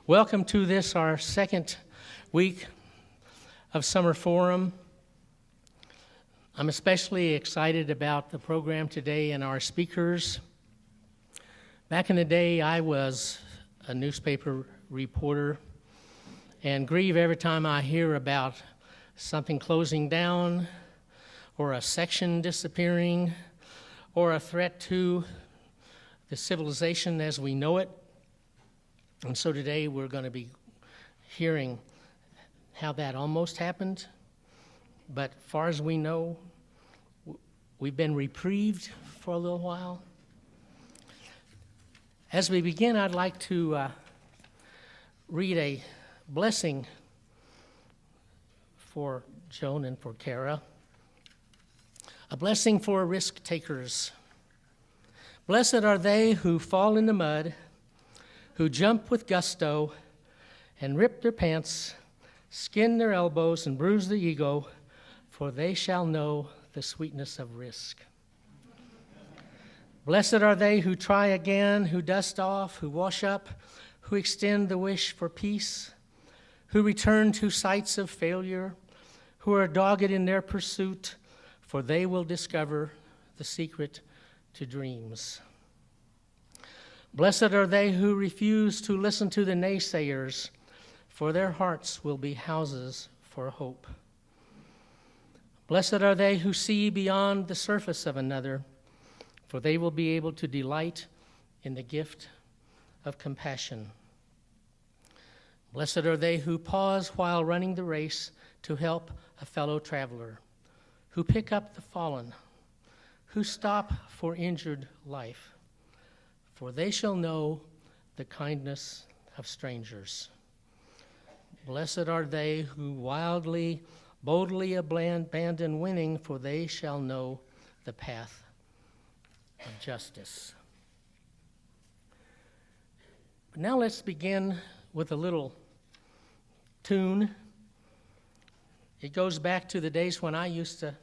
Welcome to this, our second week of Summer Forum. I'm especially excited about the program today and our speakers. Back in the day, I was a newspaper reporter and grieve every time I hear about something closing down or a section disappearing or a threat to the civilization as we know it. And so today we're going to be hearing how that almost happened. But as far as we know, we've been reprieved for a little while. As we begin, I'd like to read a blessing for Joan and for Kara. A blessing for risk takers. Blessed are they who fall in the mud, who jump with gusto and rip their pants, skin their elbows and bruise the ego, for they shall know the sweetness of risk. Blessed are they who try again, who dust off, who wash up, who extend the wish for peace, who return to sites of failure, who are dogged in their pursuit, for they will discover the secret to dreams. Blessed are they who refuse to listen to the naysayers, for their hearts will be houses for hope. Blessed are they who see beyond the surface of another, for they will be able to delight in the gift of compassion. Blessed are they who pause while running the race to help a fellow traveler, who pick up the fallen, who stop for injured life, for they shall know the kindness of strangers. Blessed are they who boldly abandon winning, for they shall know the path of justice. But now let's begin with a little tune. It goes back to the days when I used to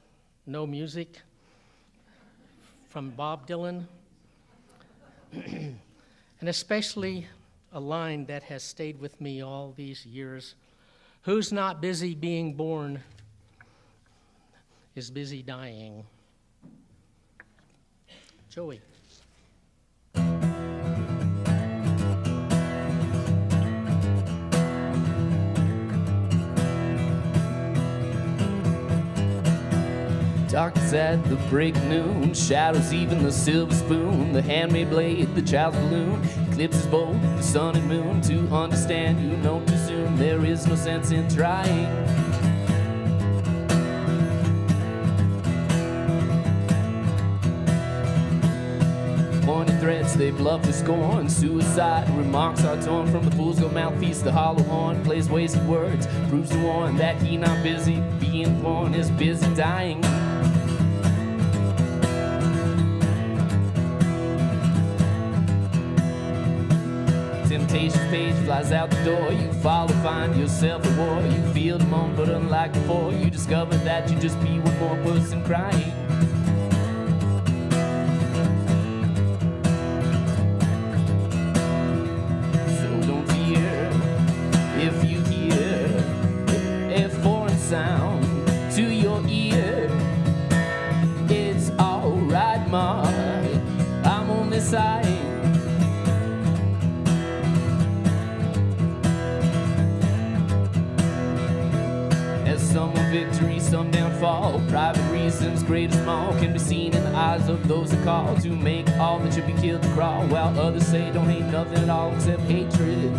know music from Bob Dylan. And especially a line that has stayed with me all these years. Who's not busy being born is busy dying. Joey. Darkness at the break of noon, shadows even the silver spoon, the handmade blade, the child's balloon, eclipses both the sun and moon. To understand you know too soon, there is no sense in trying. Pointed threats they bluff with scorn, suicide remarks are torn from the fool's gold mouthpiece. The hollow horn plays wasted words, proves to warn that he not busy being born is busy dying. Temptation's page flies out the door. You follow, find yourself a war. You feel the moment, but unlike before, you discover that you just be one more person crying. So don't fear if you hear a foreign sound to your ear. It's alright, ma, I'm only sighing. Some victory, some downfall. Private reasons, great or small, can be seen in the eyes of those that call to make all that should be killed to crawl, while others say don't hate nothing at all except hatred.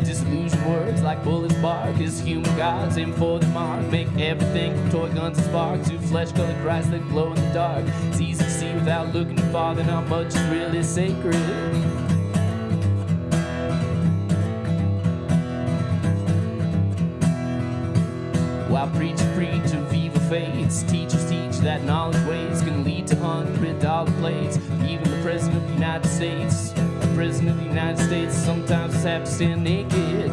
Disillusioned words like bullets bark as human gods aim for the mark, make everything from toy guns and sparks to flesh-colored Christ that glow in the dark. It's easy to see without looking too far that not much is really sacred. While preachers preach of evil faiths, teachers teach that knowledge ways can lead to $100 plates. Even the President of the United States, sometimes has have to stand naked.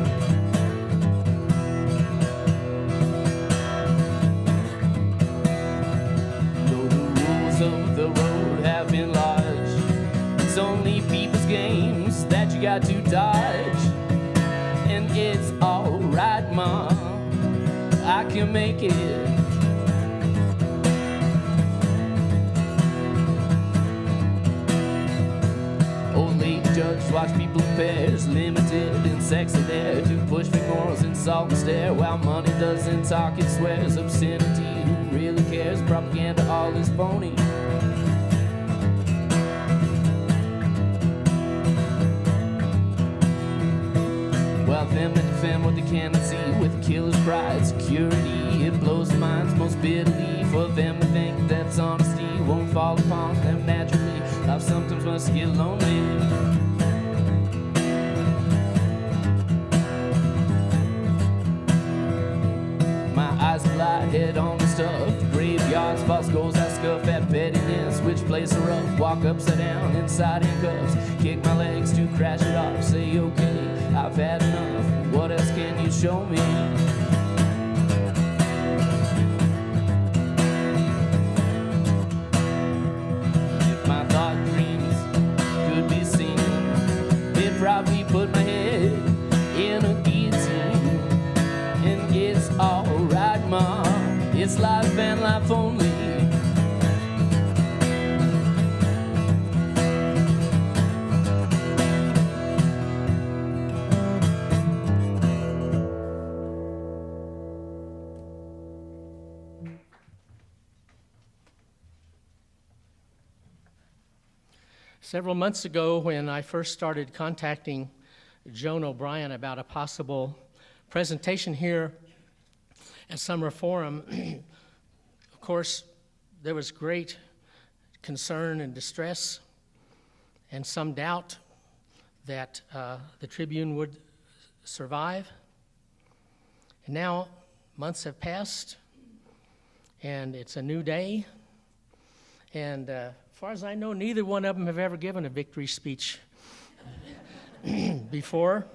Know the rules of the road. you got to dodge. And it's alright, Mom, I can make it. Old lady judges watch people in pairs, limited and sexy there to push big morals and salt and stare. While money doesn't talk, it swears obscenity. Who really cares? Propaganda, all is phony. While them that defend what they cannot see with killer's pride, security, it blows the minds most bitterly. For them to think that's honesty won't fall upon them naturally. Life sometimes must get lonely. My eyes fly, head on the stuff. The graveyards, false goals, I scuff at pettiness. Which place are up, walk upside down, inside handcuffs. Kick my legs to crash it off. Say okay, I've had enough. What else can you show me? If my thought dreams could be seen, they'd probably put my head in a guillotine. And it's alright, Mom, it's life and life only. Several months ago, when I first started contacting Joan O'Brien about a possible presentation here at Summer Forum, of course, there was great concern and distress and some doubt that the Tribune would survive. And now months have passed, and it's a new day. And as far as I know, neither one of them have ever given a victory speech before,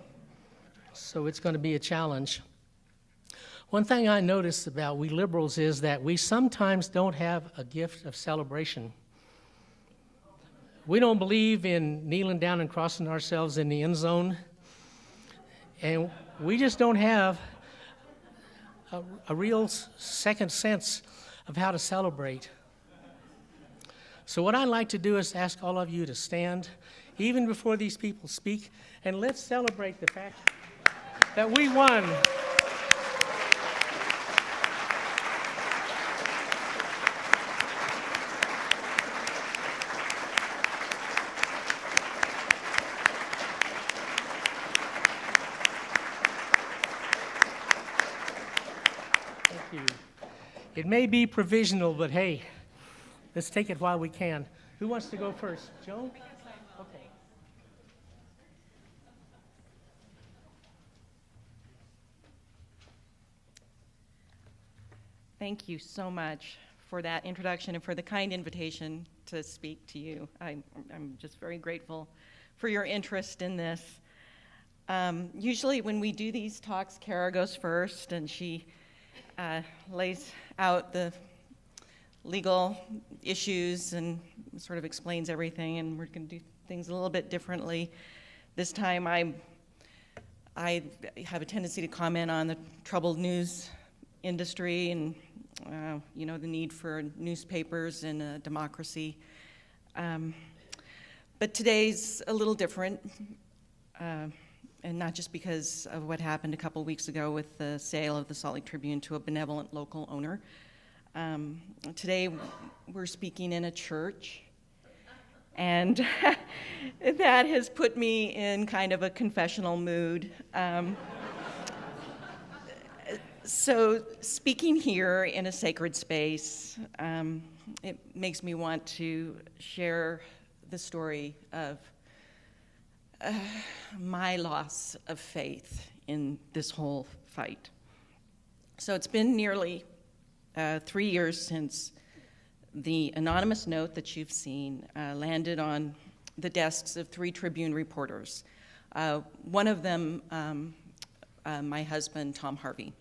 so it's going to be a challenge. One thing I notice about we liberals is that we sometimes don't have a gift of celebration. We don't believe in kneeling down and crossing ourselves in the end zone, and we just don't have a real second sense of how to celebrate. So what I'd like to do is ask all of you to stand, even before these people speak, and let's celebrate the fact that we won. Thank you. It may be provisional, but hey, let's take it while we can. Who wants to go first? Joan? Okay. Thank you so much for that introduction and for the kind invitation to speak to you. I'm just very grateful for your interest in this. Usually when we do these talks, Kara goes first, and she lays out the legal issues and sort of explains everything, and we're going to do things a little bit differently. This time I have a tendency to comment on the troubled news industry and the need for newspapers in a democracy. But today's a little different, and not just because of what happened a couple weeks ago with the sale of the Salt Lake Tribune to a benevolent local owner. Today we're speaking in a church, and that has put me in kind of a confessional mood. So speaking here in a sacred space, it makes me want to share the story of my loss of faith in this whole fight. So it's been nearly 3 years since the anonymous note that you've seen landed on the desks of 3 Tribune reporters. One of them, my husband, Tom Harvey.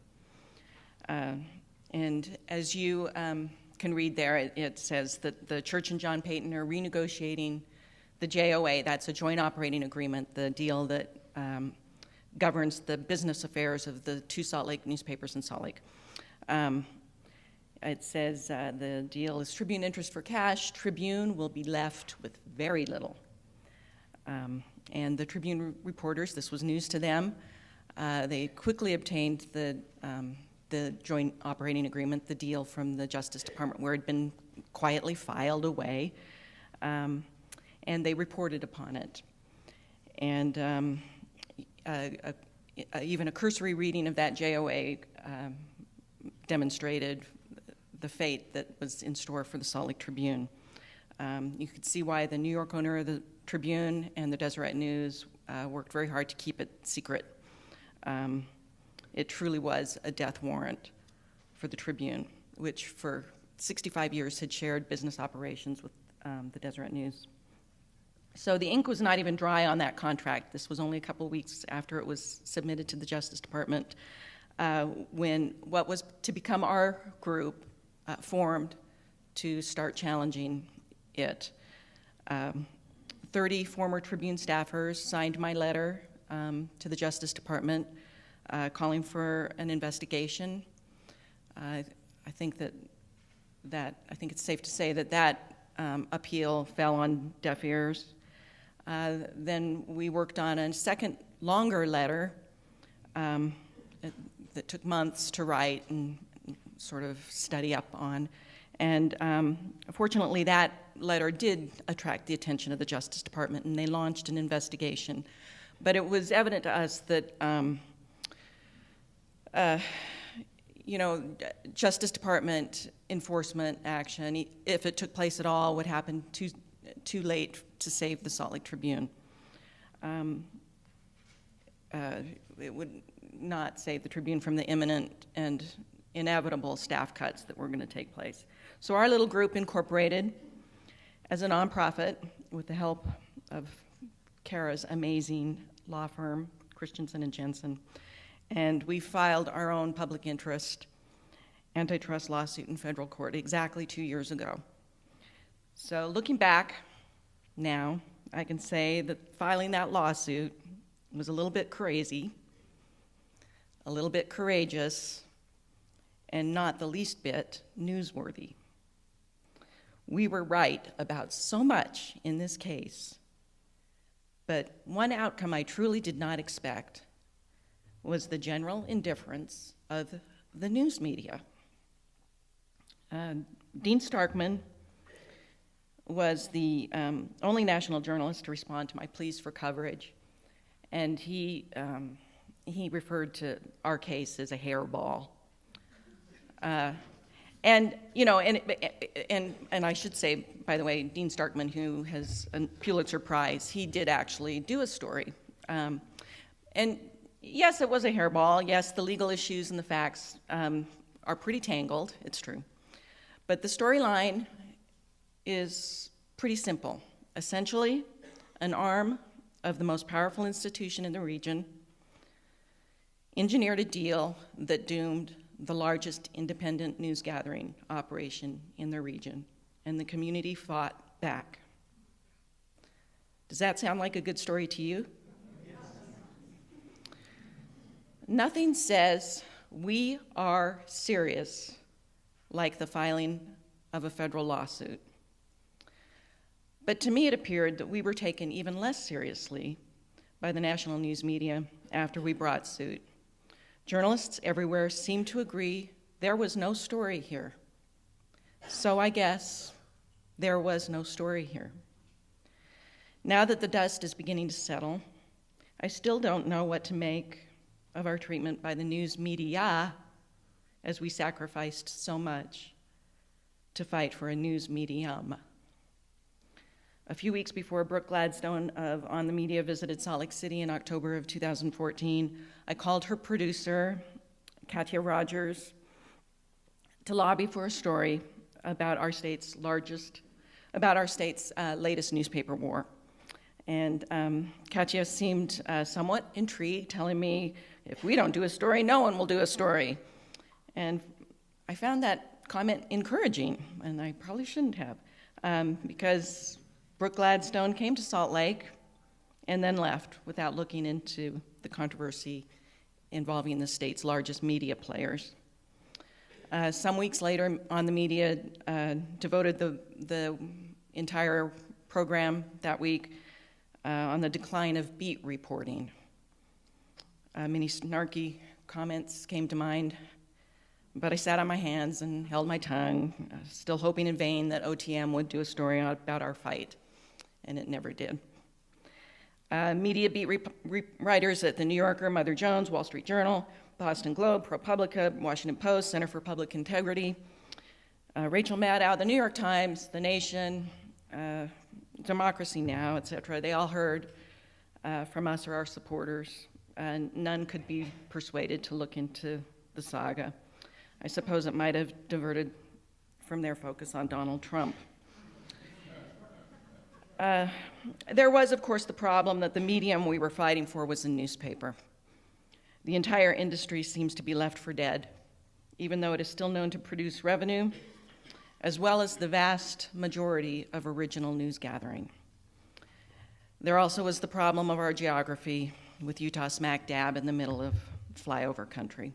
And as you can read there, it says that the church and John Payton are renegotiating the JOA, that's a joint operating agreement, the deal that governs the business affairs of the two Salt Lake newspapers in Salt Lake. It says the deal is Tribune interest for cash. Tribune will be left with very little. And the Tribune reporters, this was news to them, they quickly obtained the joint operating agreement, the deal from the Justice Department, where it had been quietly filed away, and they reported upon it. And even a cursory reading of that JOA demonstrated the fate that was in store for the Salt Lake Tribune. You could see why the New York owner of the Tribune and the Deseret News worked very hard to keep it secret. It truly was a death warrant for the Tribune, which for 65 years had shared business operations with the Deseret News. So the ink was not even dry on that contract. This was only a couple weeks after it was submitted to the Justice Department when what was to become our group formed to start challenging it. 30 former Tribune staffers signed my letter to the Justice Department calling for an investigation. I think it's safe to say that appeal fell on deaf ears. Then we worked on a second, longer letter that took months to write and sort of study up on. And fortunately, that letter did attract the attention of the Justice Department, and they launched an investigation. But it was evident to us that, Justice Department enforcement action, if it took place at all, would happen too late to save the Salt Lake Tribune. It would not save the Tribune from the imminent and inevitable staff cuts that were going to take place. So our little group incorporated as a nonprofit with the help of Kara's amazing law firm, Christensen and Jensen, and we filed our own public interest antitrust lawsuit in federal court exactly 2 years ago. So looking back now, I can say that filing that lawsuit was a little bit crazy, a little bit courageous, and not the least bit newsworthy. We were right about so much in this case, but one outcome I truly did not expect was the general indifference of the news media. Dean Starkman was the only national journalist to respond to my pleas for coverage, and he referred to our case as a hairball. And I should say, by the way, Dean Starkman, who has a Pulitzer Prize, he did actually do a story. And yes, it was a hairball. Yes, the legal issues and the facts are pretty tangled, it's true. But the storyline is pretty simple. Essentially, an arm of the most powerful institution in the region engineered a deal that doomed the largest independent news gathering operation in the region, and the community fought back. Does that sound like a good story to you? Yes. Nothing says we are serious like the filing of a federal lawsuit. But to me, it appeared that we were taken even less seriously by the national news media after we brought suit. Journalists everywhere seemed to agree there was no story here. So I guess there was no story here. Now that the dust is beginning to settle, I still don't know what to make of our treatment by the news media, as we sacrificed so much to fight for a news medium. A few weeks before Brooke Gladstone of On the Media visited Salt Lake City in October of 2014, I called her producer, Katya Rogers, to lobby for a story about our state's latest newspaper war. And Katya seemed somewhat intrigued, telling me, if we don't do a story, no one will do a story. And I found that comment encouraging, and I probably shouldn't have, because Brooke Gladstone came to Salt Lake and then left without looking into the controversy involving the state's largest media players. Some weeks later, On the Media devoted the entire program that week on the decline of beat reporting. Many snarky comments came to mind, but I sat on my hands and held my tongue, still hoping in vain that OTM would do a story about our fight, and it never did. Media beat writers at The New Yorker, Mother Jones, Wall Street Journal, Boston Globe, ProPublica, Washington Post, Center for Public Integrity, Rachel Maddow, The New York Times, The Nation, Democracy Now!, etc. They all heard from us or our supporters, and none could be persuaded to look into the saga. I suppose it might have diverted from their focus on Donald Trump. There was, of course, the problem that the medium we were fighting for was a newspaper. The entire industry seems to be left for dead, even though it is still known to produce revenue, as well as the vast majority of original news gathering. There also was the problem of our geography, with Utah smack dab in the middle of flyover country.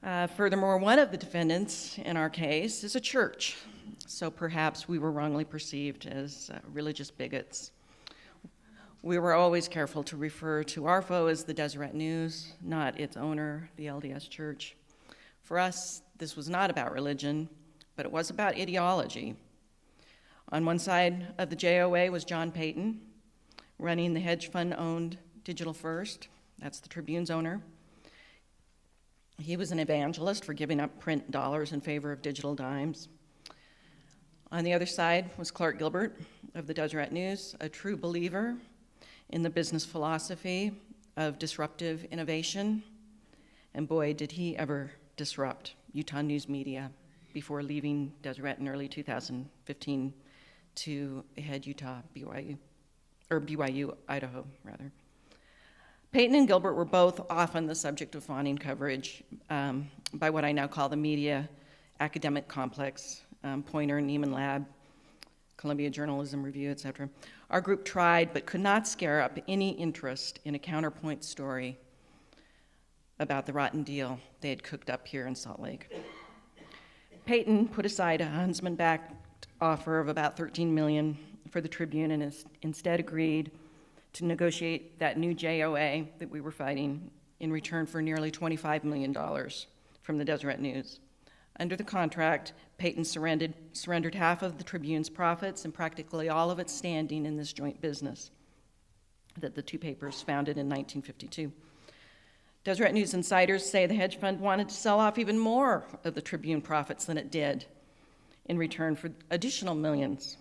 Furthermore, one of the defendants in our case is a church, so perhaps we were wrongly perceived as religious bigots. We were always careful to refer to our foe as the Deseret News, not its owner, the LDS Church. For us, this was not about religion, but it was about ideology. On one side of the JOA was John Payton, running the hedge fund-owned Digital First. That's the Tribune's owner. He was an evangelist for giving up print dollars in favor of digital dimes. On the other side was Clark Gilbert of the Deseret News, a true believer in the business philosophy of disruptive innovation. And boy, did he ever disrupt Utah news media before leaving Deseret in early 2015 to head BYU, Idaho, rather. Payton and Gilbert were both often the subject of fawning coverage by what I now call the media academic complex, Poynter, Neiman Lab, Columbia Journalism Review, etc. Our group tried but could not scare up any interest in a counterpoint story about the rotten deal they had cooked up here in Salt Lake. Payton put aside a Huntsman-backed offer of about $13 million for the Tribune and instead agreed to negotiate that new JOA that we were fighting in return for nearly $25 million from the Deseret News. Under the contract, Payton surrendered half of the Tribune's profits and practically all of its standing in this joint business that the two papers founded in 1952. Deseret News insiders say the hedge fund wanted to sell off even more of the Tribune profits than it did in return for additional millions.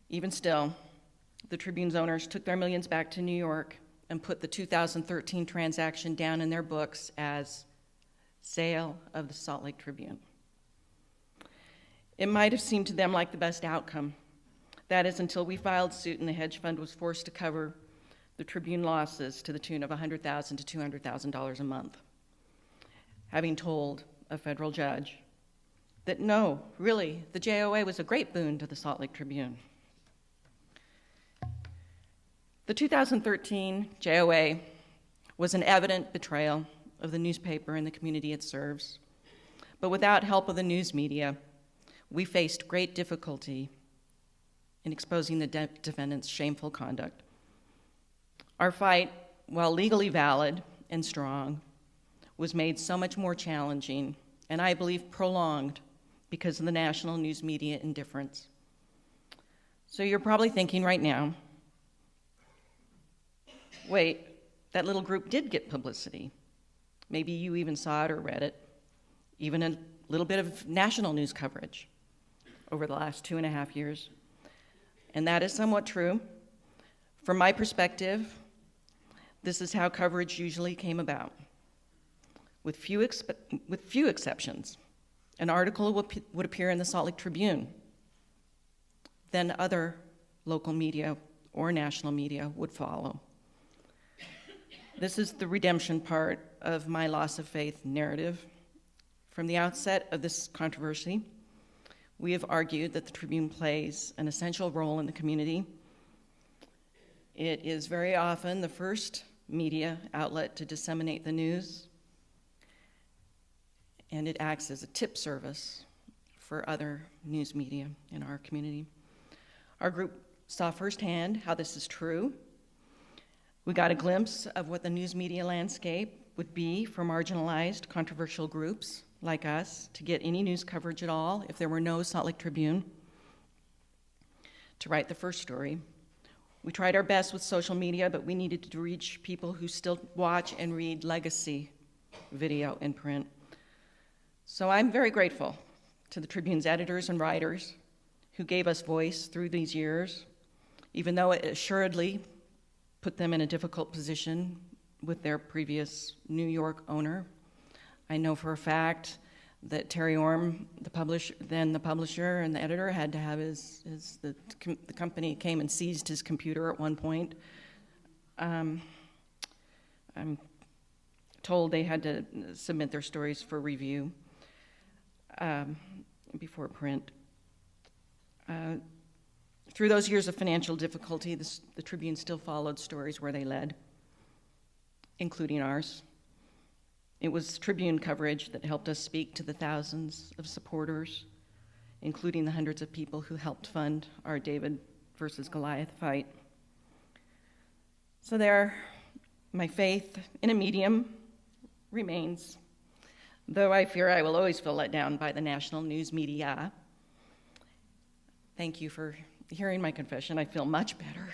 Even still, the Tribune's owners took their millions back to New York and put the 2013 transaction down in their books as sale of the Salt Lake Tribune. It might have seemed to them like the best outcome. That is, until we filed suit and the hedge fund was forced to cover the Tribune losses to the tune of $100,000 to $200,000 a month, having told a federal judge that no, really, the JOA was a great boon to the Salt Lake Tribune. The 2013 JOA was an evident betrayal of the newspaper and the community it serves. But without help of the news media, we faced great difficulty in exposing the defendant's shameful conduct. Our fight, while legally valid and strong, was made so much more challenging and I believe prolonged because of the national news media indifference. So you're probably thinking right now, wait, that little group did get publicity. Maybe you even saw it or read it, even a little bit of national news coverage over the last 2.5 years. And that is somewhat true. From my perspective, this is how coverage usually came about. With few exceptions, an article would appear in the Salt Lake Tribune. Then other local media or national media would follow. This is the redemption part of my loss of faith narrative. From the outset of this controversy, We have argued that the Tribune plays an essential role in the community. It is very often the first media outlet to disseminate the news, and it acts as a tip service for other news media in our community. Our group saw firsthand how this is true. We got a glimpse of what the news media landscape would be for marginalized, controversial groups like us to get any news coverage at all if there were no Salt Lake Tribune to write the first story. We tried our best with social media, but we needed to reach people who still watch and read legacy video in print. So I'm very grateful to the Tribune's editors and writers who gave us voice through these years, even though it assuredly put them in a difficult position with their previous New York owner. I know for a fact that Terry Orm, the publisher and the editor, had to have the company came and seized his computer at one point. I'm told they had to submit their stories for review before print. Through those years of financial difficulty, the Tribune still followed stories where they led, including ours. It was Tribune coverage that helped us speak to the thousands of supporters, including the hundreds of people who helped fund our David versus Goliath fight. So there, my faith in a medium remains, though I fear I will always feel let down by the national news media. Thank you for hearing my confession. I feel much better.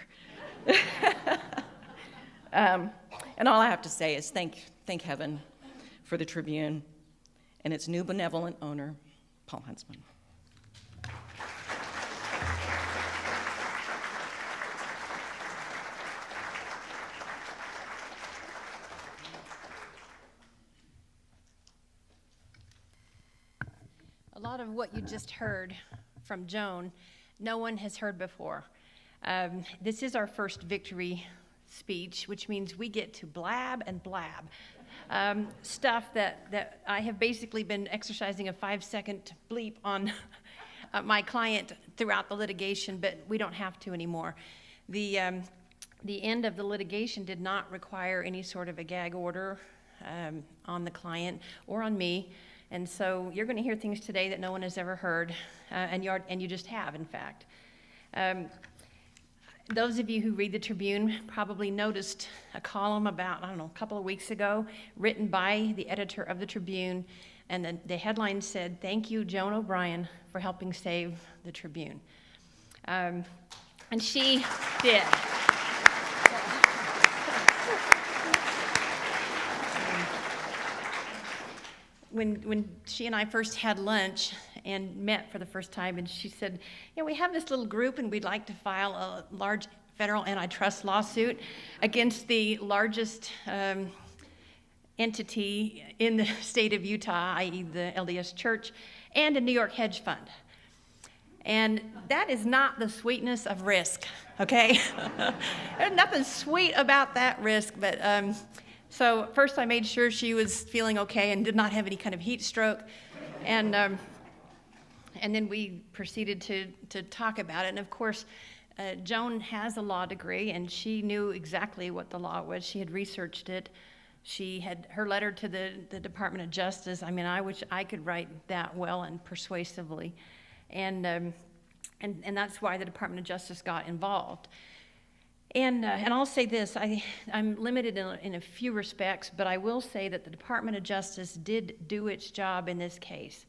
And all I have to say is thank heaven for the Tribune and its new benevolent owner, Paul Huntsman. A lot of what you just heard from Joan, no one has heard before. This is our first victory speech, which means we get to blab and blab. Stuff that I have basically been exercising a 5-second bleep on my client throughout the litigation, but we don't have to anymore. The end of the litigation did not require any sort of a gag order on the client or on me. And so you're going to hear things today that no one has ever heard, and you just have, in fact. Those of you who read the Tribune probably noticed a column about, a couple of weeks ago, written by the editor of the Tribune, and the headline said, "Thank you, Joan O'Brien, for helping save the Tribune." And she did. When she and I first had lunch and met for the first time, and she said, we have this little group and we'd like to file a large federal antitrust lawsuit against the largest entity in the state of Utah, i.e. the LDS Church, and a New York hedge fund. And that is not the sweetness of risk, okay? There's nothing sweet about that risk, but so first I made sure she was feeling okay and did not have any kind of heat stroke. And then we proceeded to talk about it. And of course, Joan has a law degree, and she knew exactly what the law was. She had researched it. She had her letter to the Department of Justice. I wish I could write that well and persuasively. And that's why the Department of Justice got involved. And I'll say this, I'm limited in a few respects, but I will say that the Department of Justice did do its job in this case.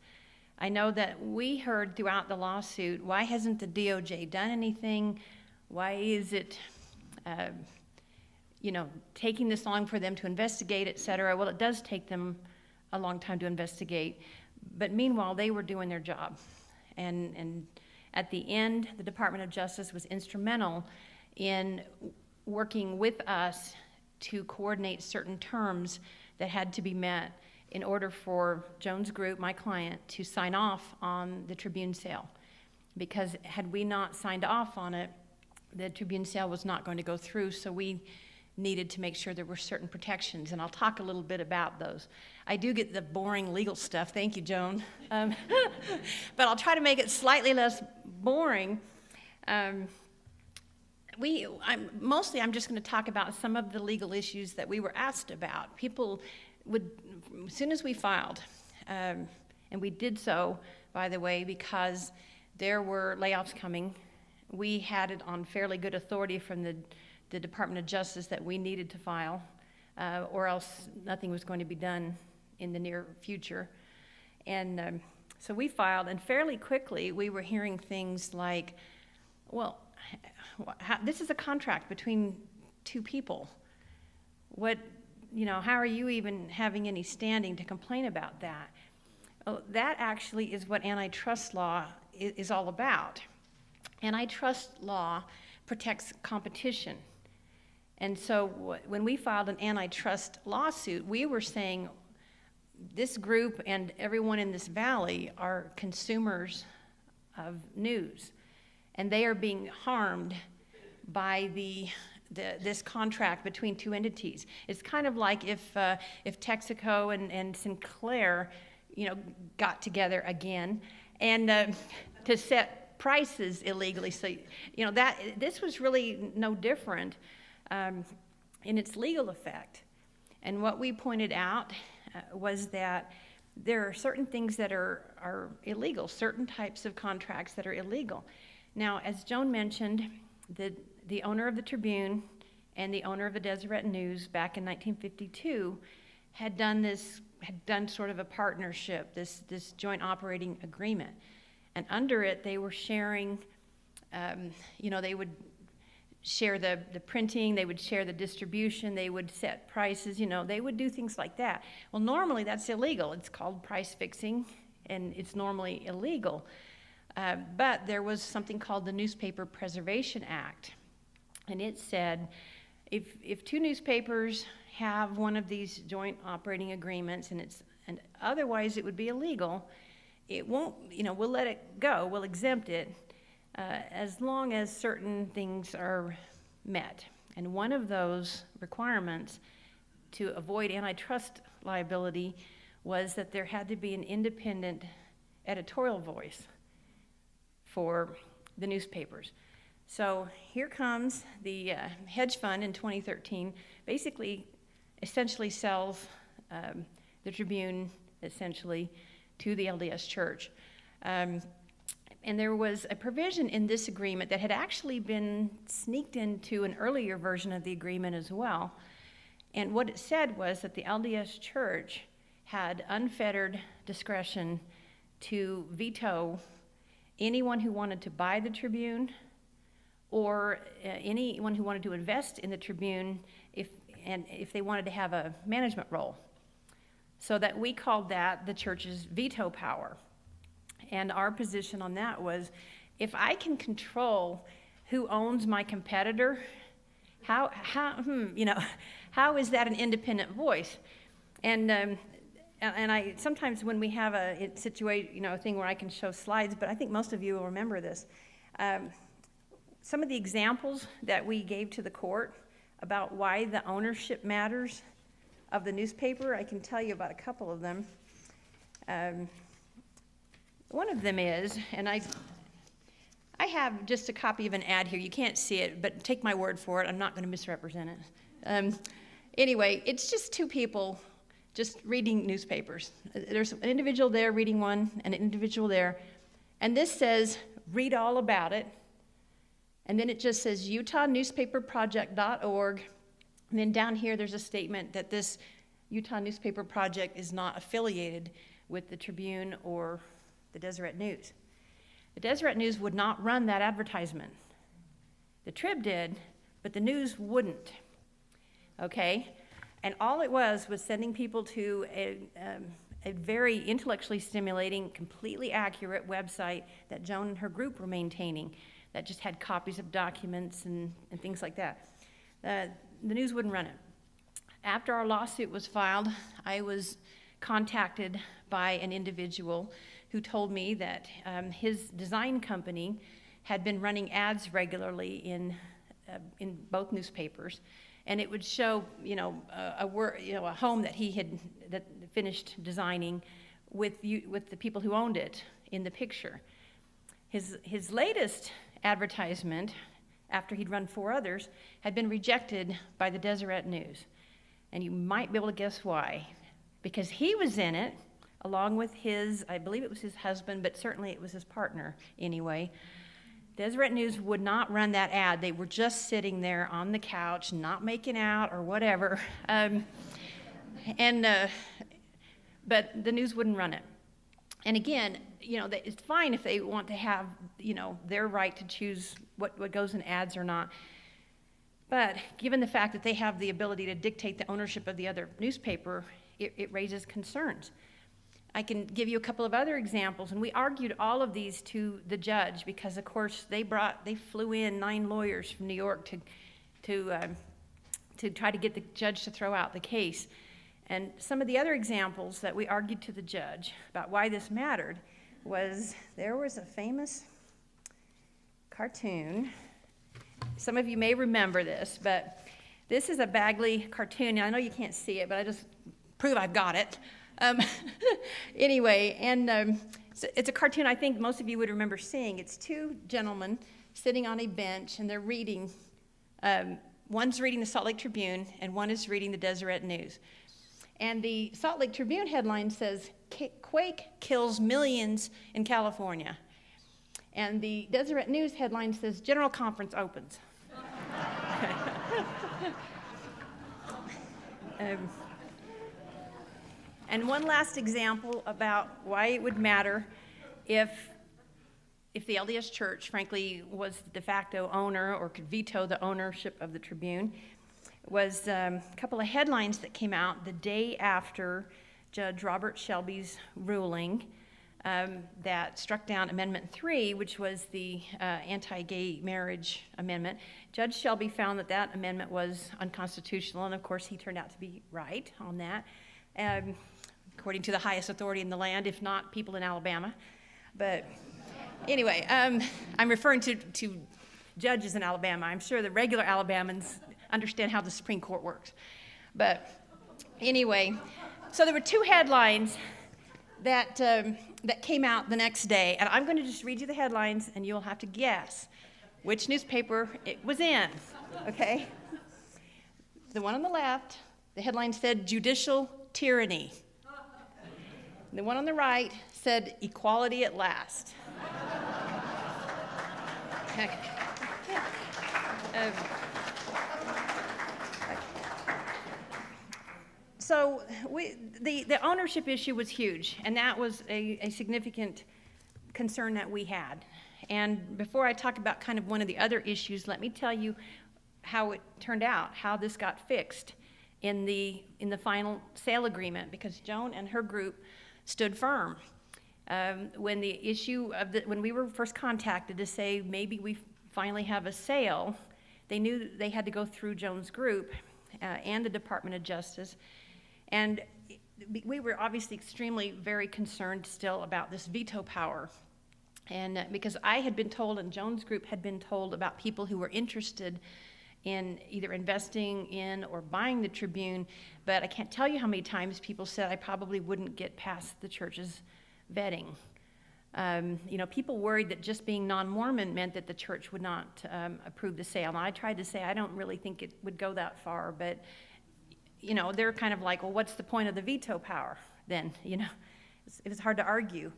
I know that we heard throughout the lawsuit, why hasn't the DOJ done anything? Why is it, taking this long for them to investigate, et cetera? Well, it does take them a long time to investigate, but meanwhile, they were doing their job. And at the end, the Department of Justice was instrumental in working with us to coordinate certain terms that had to be met in order for Joan's group, my client, to sign off on the Tribune sale. Because had we not signed off on it, the Tribune sale was not going to go through, so we needed to make sure there were certain protections, and I'll talk a little bit about those. I do get the boring legal stuff. Thank you, Joan. But I'll try to make it slightly less boring. I'm just going to talk about some of the legal issues that we were asked about. People would, as soon as we filed, and we did so, by the way, because there were layoffs coming. We had it on fairly good authority from the Department of Justice that we needed to file, or else nothing was going to be done in the near future. And so we filed, and fairly quickly we were hearing things like, well, this is a contract between two people. How are you even having any standing to complain about that? Well, that actually is what antitrust law is all about. Antitrust law protects competition. And so when we filed an antitrust lawsuit, we were saying this group and everyone in this valley are consumers of news, and they are being harmed by this contract between two entities. It's kind of like if Texaco and Sinclair, got together again and to set prices illegally. So, this was really no different in its legal effect. And what we pointed out was that there are certain things that are illegal, certain types of contracts that are illegal. Now, as Joan mentioned, the owner of the Tribune and the owner of the Deseret News back in 1952 had done sort of a partnership, this joint operating agreement. And under it, they were sharing, they would share the printing, they would share the distribution, they would set prices, they would do things like that. Well, normally that's illegal. It's called price fixing, and it's normally illegal. But there was something called the Newspaper Preservation Act, and it said if two newspapers have one of these joint operating agreements and otherwise it would be illegal, it won't, we'll let it go, we'll exempt it as long as certain things are met. And one of those requirements to avoid antitrust liability was that there had to be an independent editorial voice for the newspapers. So here comes the hedge fund in 2013, essentially sells the Tribune, essentially, to the LDS Church. And there was a provision in this agreement that had actually been sneaked into an earlier version of the agreement as well. And what it said was that the LDS Church had unfettered discretion to veto anyone who wanted to buy the Tribune or anyone who wanted to invest in the Tribune if they wanted to have a management role. So that we called that the church's veto power. And our position on that was, if I can control who owns my competitor, how is that an independent voice? And I sometimes when we have a situation, a thing where I can show slides, but I think most of you will remember this. Some of the examples that we gave to the court about why the ownership matters of the newspaper, I can tell you about a couple of them. One of them is, and I have just a copy of an ad here. You can't see it, but take my word for it. I'm not going to misrepresent it. Anyway, it's just two people just reading newspapers. There's an individual there reading one, and an individual there. And this says, read all about it. And then it just says UtahNewspaperProject.org. And then down here there's a statement that this Utah Newspaper Project is not affiliated with the Tribune or the Deseret News. The Deseret News would not run that advertisement. The Trib did, but the News wouldn't. Okay? And all it was sending people to a very intellectually stimulating, completely accurate website that Joan and her group were maintaining that just had copies of documents and things like that. The News wouldn't run it. After our lawsuit was filed, I was contacted by an individual who told me that his design company had been running ads regularly in both newspapers, and it would show, a home that he had finished designing with the people who owned it in the picture. His latest advertisement, after he'd run 4 others, had been rejected by the Deseret News. And you might be able to guess why. Because he was in it, along with I believe it was his husband, but certainly it was his partner anyway. Deseret News would not run that ad. They were just sitting there on the couch, not making out or whatever. But the news wouldn't run it. And again, it's fine if they want to have, their right to choose what goes in ads or not. But given the fact that they have the ability to dictate the ownership of the other newspaper, it raises concerns. I can give you a couple of other examples, and we argued all of these to the judge because, of course, they flew in 9 lawyers from New York to try to get the judge to throw out the case. And some of the other examples that we argued to the judge about why this mattered was there was a famous cartoon. Some of you may remember this, but this is a Bagley cartoon. Now, I know you can't see it, but I just prove I've got it. Anyway, and so it's a cartoon I think most of you would remember seeing. It's 2 gentlemen sitting on a bench, and they're reading. One's reading the Salt Lake Tribune, and one is reading the Deseret News. And the Salt Lake Tribune headline says, "Quake kills millions in California." And the Deseret News headline says, "General Conference opens." And one last example about why it would matter if the LDS Church, frankly, was the de facto owner or could veto the ownership of the Tribune was a couple of headlines that came out the day after Judge Robert Shelby's ruling that struck down Amendment 3, which was the anti-gay marriage amendment. Judge Shelby found that amendment was unconstitutional, and of course he turned out to be right on that, according to the highest authority in the land, if not people in Alabama. But anyway, I'm referring to judges in Alabama. I'm sure the regular Alabamans understand how the Supreme Court works. But anyway, so there were 2 headlines that came out the next day, and I'm going to just read you the headlines, and you'll have to guess which newspaper it was in, okay? The one on the left, the headline said, "Judicial Tyranny." The one on the right said, "Equality at Last." Okay. So the ownership issue was huge, and that was a significant concern that we had. And before I talk about kind of one of the other issues, let me tell you how it turned out, how this got fixed in the final sale agreement, because Joan and her group stood firm. When we were first contacted to say maybe we finally have a sale, they knew they had to go through Joan's group and the Department of Justice. And we were obviously very concerned still about this veto power. And because I had been told, and Joan's group had been told about people who were interested in either investing in or buying the Tribune, but I can't tell you how many times people said I probably wouldn't get past the church's vetting. People worried that just being non-Mormon meant that the church would not approve the sale. And I tried to say I don't really think it would go that far, but they're kind of like, well, what's the point of the veto power then? It was hard to argue.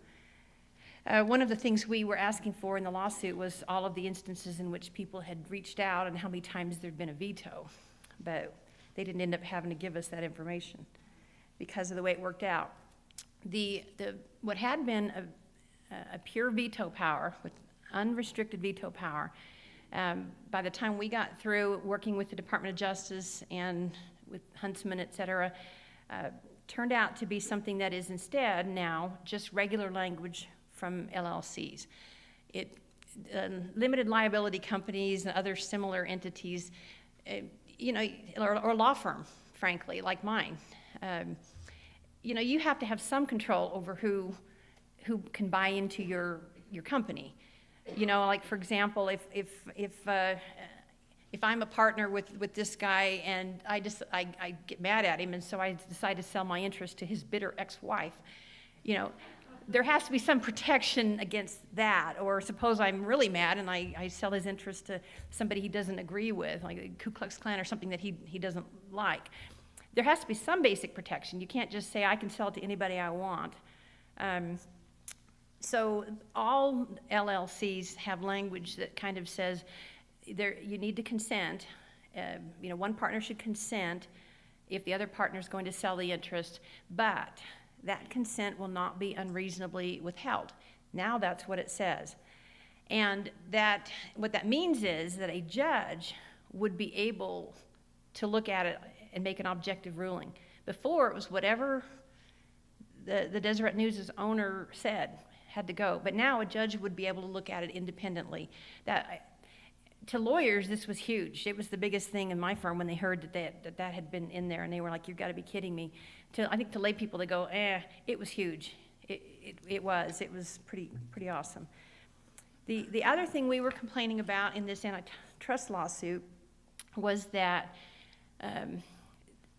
One of the things we were asking for in the lawsuit was all of the instances in which people had reached out and how many times there'd been a veto, but they didn't end up having to give us that information because of the way it worked out. What had been a pure veto power, with unrestricted veto power, by the time we got through working with the Department of Justice and with Huntsman, et cetera, turned out to be something that is instead now just regular language from LLCs. Limited liability companies and other similar entities, or law firm, frankly, like mine. You have to have some control over who can buy into your company. Like for example, if if I'm a partner with this guy and I get mad at him, and so I decide to sell my interest to his bitter ex-wife, there has to be some protection against that. Or suppose I'm really mad and I sell his interest to somebody he doesn't agree with, like the Ku Klux Klan or something that he doesn't like. There has to be some basic protection. You can't just say I can sell it to anybody I want. So all LLCs have language that kind of says you need to consent. One partner should consent if the other partner is going to sell the interest, but that consent will not be unreasonably withheld. Now that's what it says. And what that means is that a judge would be able to look at it and make an objective ruling. Before, it was whatever the Deseret News' owner said had to go. But now a judge would be able to look at it independently. To lawyers, this was huge. It was the biggest thing in my firm when they heard that had been in there, and they were like, "You've got to be kidding me." I think to lay people, they go, it was huge. It was pretty awesome. The other thing we were complaining about in this antitrust lawsuit was that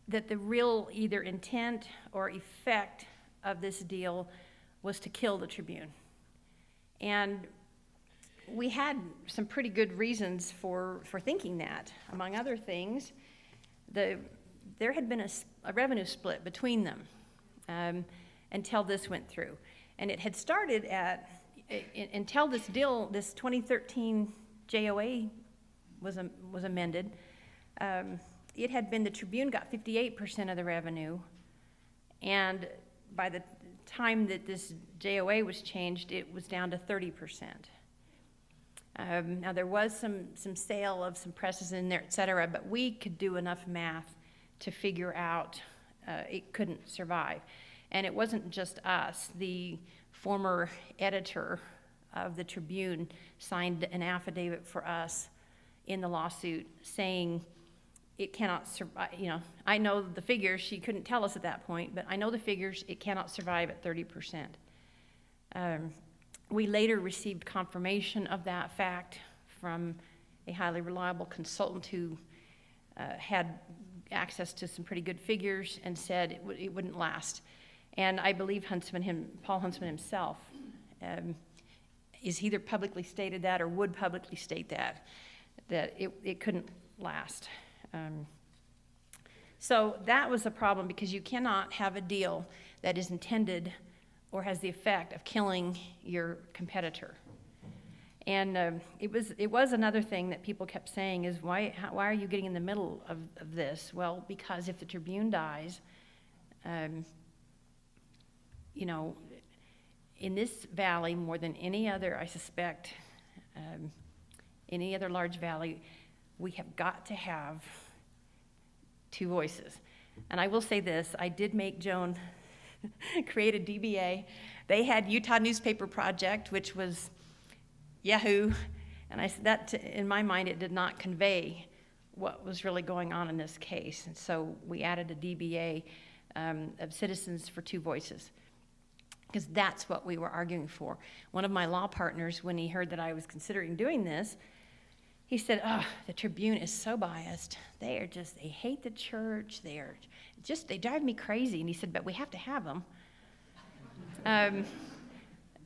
the real either intent or effect of this deal was to kill the Tribune. And we had some pretty good reasons for thinking that. Among other things, there had been a revenue split between them until this went through. And it had started until this deal, this 2013 JOA was amended. It had been the Tribune got 58% of the revenue, and by the time that this JOA was changed, it was down to 30%. Now there was some sale of some presses in there, et cetera, but we could do enough math to figure out it couldn't survive. And it wasn't just us. The former editor of the Tribune signed an affidavit for us in the lawsuit saying it cannot survive. I know the figures. She couldn't tell us at that point, but I know the figures. It cannot survive at 30%. We later received confirmation of that fact from a highly reliable consultant who had access to some pretty good figures and said it wouldn't last. And I believe Paul Huntsman himself is either publicly stated that or would publicly state that it couldn't last. So that was a problem, because you cannot have a deal that is intended or has the effect of killing your competitor. And it was another thing that people kept saying is, why are you getting in the middle of this? Well, because if the Tribune dies, in this valley more than any other, I suspect, any other large valley, we have got to have two voices. And I will say this, I did make Joan create a DBA. They had Utah Newspaper Project, which was Yahoo, and I said that in my mind it did not convey what was really going on in this case. And so we added a DBA of Citizens for Two Voices, because that's what we were arguing for. One of my law partners, when he heard that I was considering doing this, he said, the Tribune is so biased. They hate the church. They drive me crazy. And he said, but we have to have them.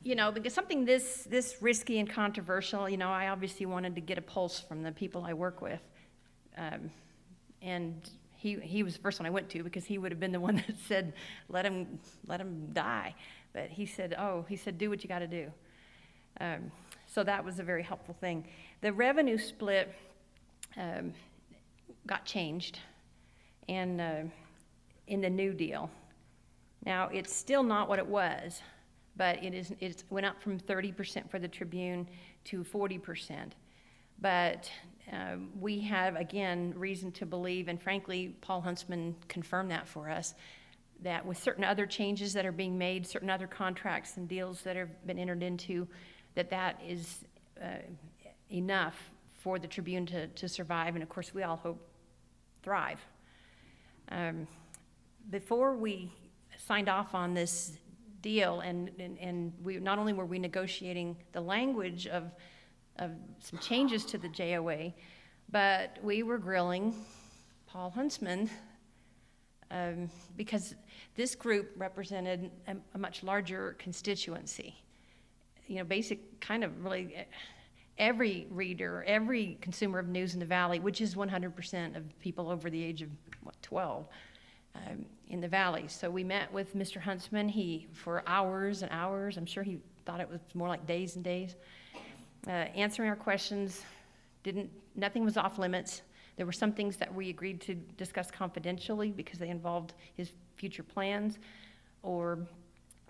Because something this risky and controversial, I obviously wanted to get a pulse from the people I work with. And he was the first one I went to, because he would have been the one that said, let him die. But he said, do what you got to do. So that was a very helpful thing. The revenue split got changed in the new deal. Now, it's still not what it was, but it went up from 30% for the Tribune to 40%. But we have, again, reason to believe, and frankly, Paul Huntsman confirmed that for us, that with certain other changes that are being made, certain other contracts and deals that have been entered into, that is enough for the Tribune to survive, and of course we all hope thrive. Before we signed off on this deal, and we not only were we negotiating the language of some changes to the JOA, But we were grilling Paul Huntsman because this group represented a much larger constituency. You know, basic kind of really every reader, every consumer of news in the Valley, which is 100% of people over the age of 12 in the Valley. So we met with Mr. Huntsman. For hours and hours, I'm sure he thought it was more like days and days, answering our questions. Nothing was off limits. There were some things that we agreed to discuss confidentially because they involved his future plans or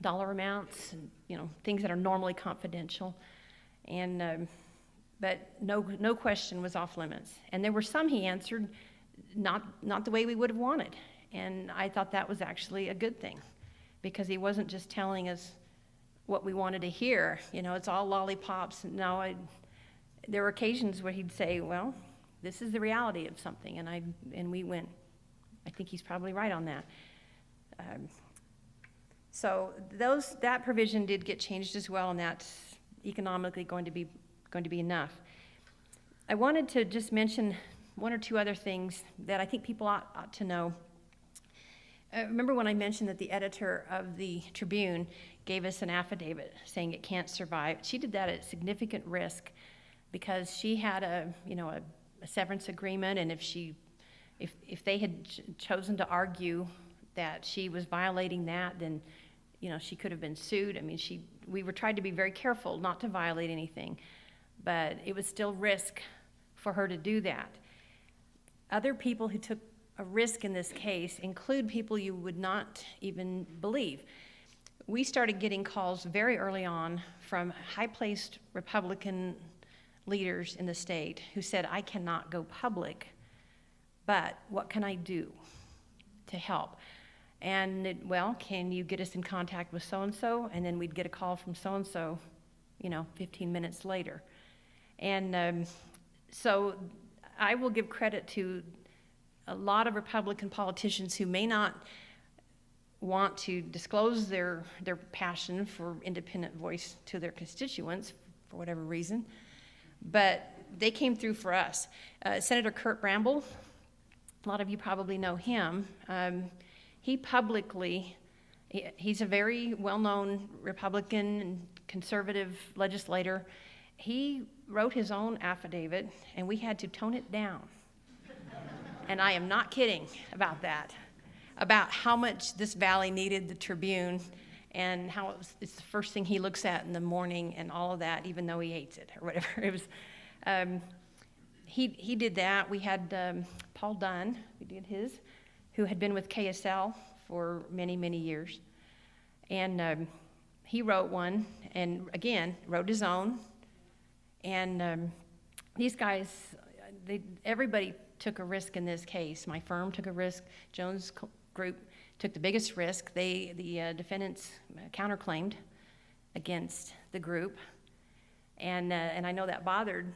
dollar amounts, and, you know, things that are normally confidential. And but no question was off limits. And there were some he answered not the way we would have wanted. And I thought that was actually a good thing, because he wasn't just telling us what we wanted to hear. You know, it's all lollipops. No, there were occasions where he'd say, well, this is the reality of something. And we went, I think he's probably right on that. So that provision did get changed as well, and that's economically going to be enough. I wanted to just mention one or two other things that I think people ought to know. Remember when I mentioned that the editor of the Tribune gave us an affidavit saying it can't survive? She did that at significant risk because she had a severance agreement, and if they had chosen to argue that she was violating that, then she could have been sued. I mean, we were trying to be very careful not to violate anything, but it was still risk for her to do that. Other people who took a risk in this case include people you would not even believe. We started getting calls very early on from high-placed Republican leaders in the state who said, I cannot go public, but what can I do to help? And, can you get us in contact with so-and-so? And then we'd get a call from so-and-so, 15 minutes later. And so I will give credit to a lot of Republican politicians who may not want to disclose their passion for independent voice to their constituents for whatever reason, but they came through for us. Senator Kurt Bramble, a lot of you probably know him. He's a very well-known Republican and conservative legislator. He wrote his own affidavit, and we had to tone it down. And I am not kidding about that, about how much this valley needed the Tribune and how it's the first thing he looks at in the morning and all of that, even though he hates it or whatever. It was, he did that. We had Paul Dunn, who did his, who had been with KSL for many, many years. And he wrote one, and again, wrote his own. And these guys, everybody took a risk in this case. My firm took a risk. Jones Group took the biggest risk. The defendants counterclaimed against the group, and I know that bothered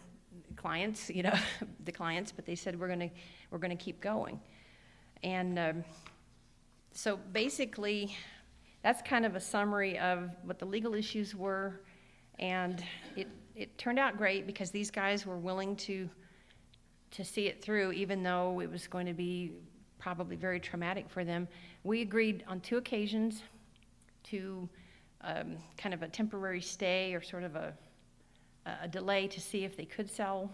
clients, the clients. But they said we're gonna keep going, and so basically, that's kind of a summary of what the legal issues were, and it turned out great because these guys were willing to see it through, even though it was going to be probably very traumatic for them. We agreed on 2 occasions to kind of a temporary stay or sort of a delay to see if they could sell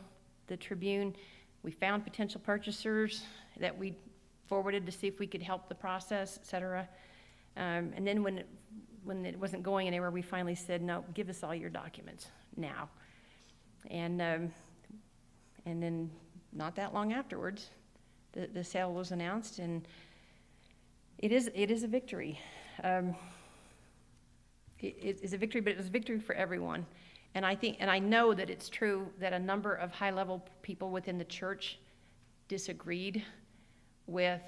the Tribune. We found potential purchasers that we forwarded to see if we could help the process, et cetera. And then when it wasn't going anywhere, we finally said, no, give us all your documents now. And then not that long afterwards, the sale was announced, and it is a victory. It is a victory, but it was a victory for everyone. And I know that it's true that a number of high-level people within the church disagreed with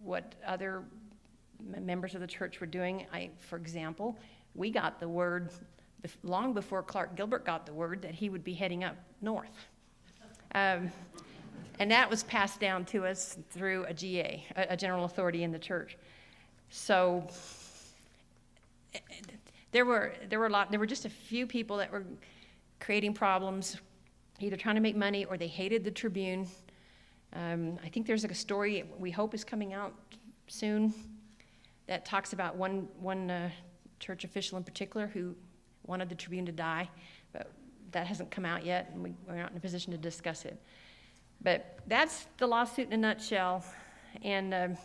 what other members of the church were doing. For example, we got the word long before Clark Gilbert got the word that he would be heading up north. And that was passed down to us through a GA, a general authority in the church. So there were just a few people that were creating problems either trying to make money or they hated the Tribune. I think there's a story we hope is coming out soon that talks about one church official in particular who wanted the Tribune to die, but that hasn't come out yet, and we're not in a position to discuss it. But that's the lawsuit in a nutshell, and I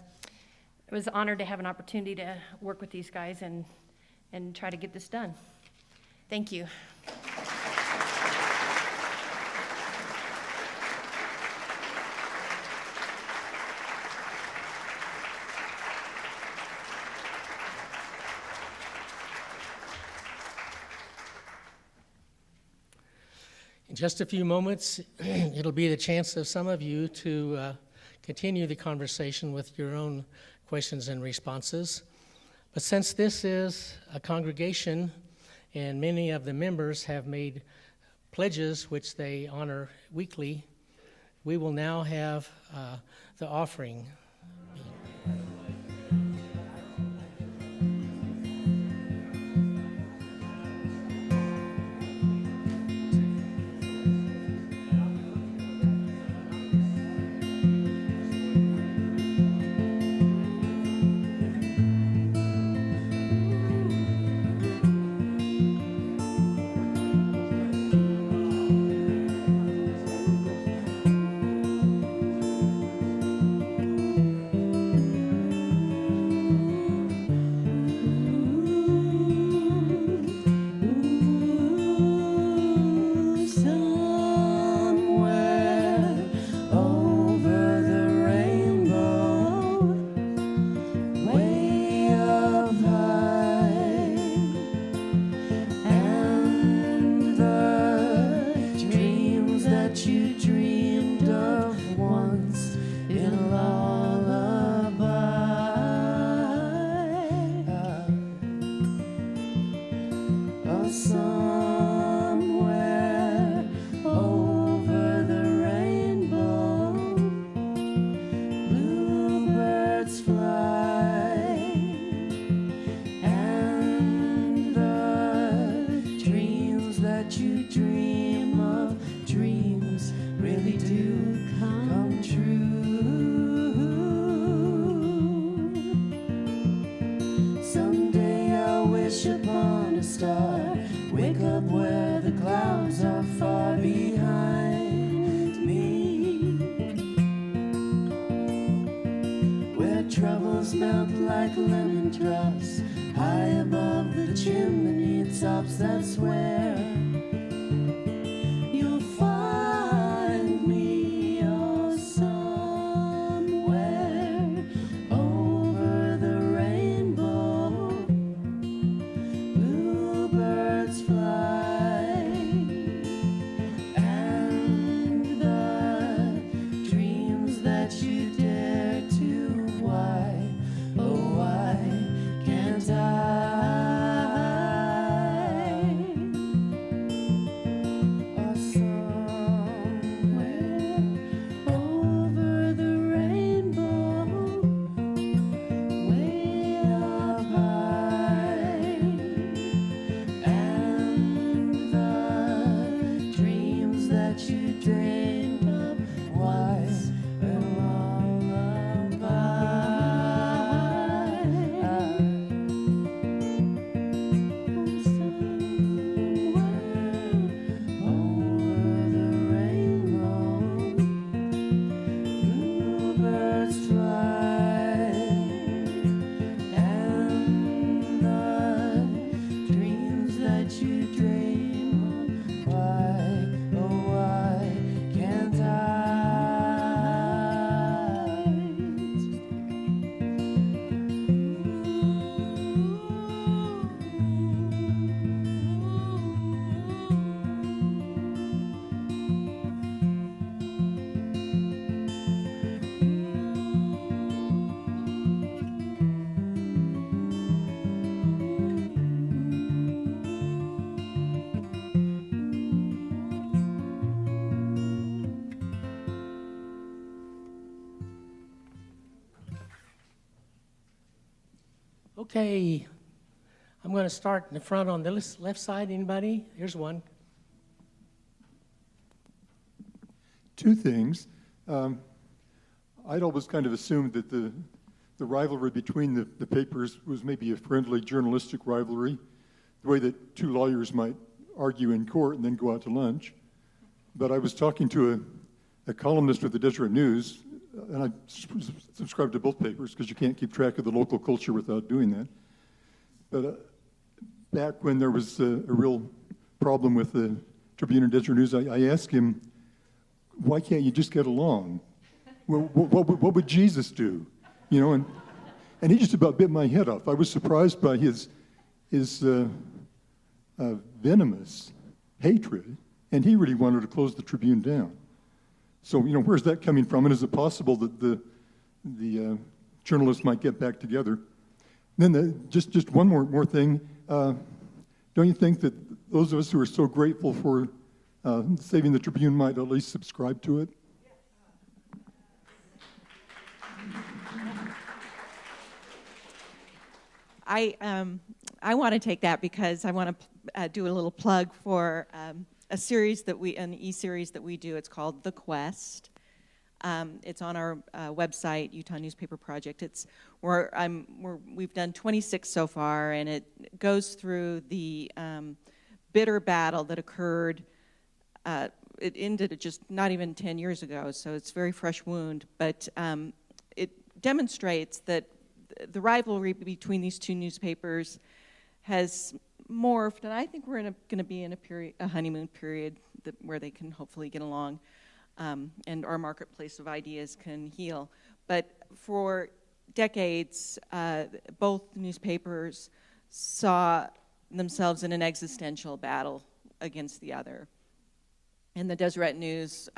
was honored to have an opportunity to work with these guys and try to get this done. Thank you. In just a few moments, it'll be the chance of some of you to continue the conversation with your own questions and responses. But since this is a congregation and many of the members have made pledges which they honor weekly, we will now have the offering. Troubles melt like lemon drops high above the chimney tops. That's where you'll find me, oh, somewhere over the rainbow. Bluebirds fly, and the dreams that you dare to. Why, oh, why can't I? Oh, somewhere over the rainbow, way up high, and the dreams that you dreamed of, why? Okay, I'm going to start in the front on the left side. Anybody? Here's one. Two things. I'd always kind of assumed that the rivalry between the papers was maybe a friendly journalistic rivalry, the way that two lawyers might argue in court and then go out to lunch. But I was talking to a columnist with the Deseret News, and I subscribe to both papers because you can't keep track of the local culture without doing that. But back when there was a real problem with the Tribune and Deseret News, I asked him, why can't you just get along? What would Jesus do? You know, and he just about bit my head off. I was surprised by his venomous hatred, and he really wanted to close the Tribune down. So, you know, where's that coming from? And is it possible that the journalists might get back together? And then just one more thing. Don't you think that those of us who are so grateful for saving the Tribune might at least subscribe to it? I want to take that because I want to do a little plug for a series an e-series that we do. It's called The Quest. It's on our website, Utah Newspaper Project. We've done 26 so far, and it goes through the bitter battle that occurred. It ended just not even 10 years ago, so it's a very fresh wound. But it demonstrates that the rivalry between these two newspapers has morphed, and I think we're going to be in a honeymoon period where they can hopefully get along, and our marketplace of ideas can heal. But for decades, both newspapers saw themselves in an existential battle against the other. And the Deseret News,